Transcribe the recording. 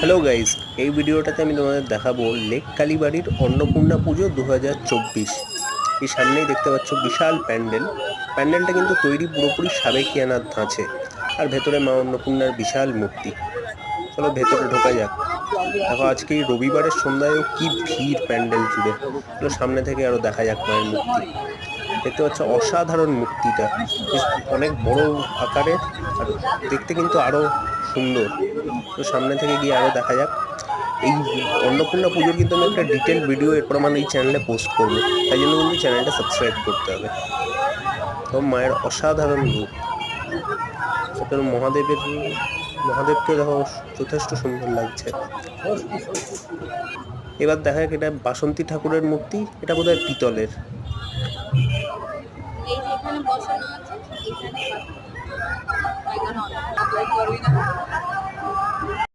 Hello guys, এই ভিডিওটাতে আমি তোমাদের দেখাবো লেক কালীবাড়ির অন্নপূর্ণা পুজো 2024। এই সামনেই দেখতে পাচ্ছ বিশাল প্যান্ডেলটা কিন্তু তৈরি পুরোপুরি সাবেকিয়ানার ধাঁচে। আর ভেতরে মা অন্নপূর্ণার বিশাল মূর্তি। চলো ভেতরে ঢোকা যাক। দেখো আজকে এই রবিবারের সন্ধ্যায়ও কি ভিড় প্যান্ডেল জুড়ে। চলো সামনে থেকে আরো দেখা যাক মায়ের মূর্তি। দেখতে পাচ্ছ অসাধারণ মূর্তিটা, বেশ অনেক বড় আকারের, আর দেখতে কিন্তু আরো সুন্দর। তো সামনে থেকে গিয়ে আরো দেখা যাক। এই অন্নপূর্ণা পুজোর কিন্তু আমি একটা ডিটেল ভিডিও এরপর আমার এই চ্যানেলে পোস্ট করবো, তাই জন্য কিন্তু চ্যানেলটা সাবস্ক্রাইব করতে হবে। তো মায়ের অসাধারণ রূপ, সেখানে মহাদেবকে দেখো যথেষ্ট সুন্দর লাগছে। এবার দেখা যাক, এটা বাসন্তী ঠাকুরের মূর্তি, এটা বোধহয় পিতলের। এই যে এখানে বসানো আছে, এখানে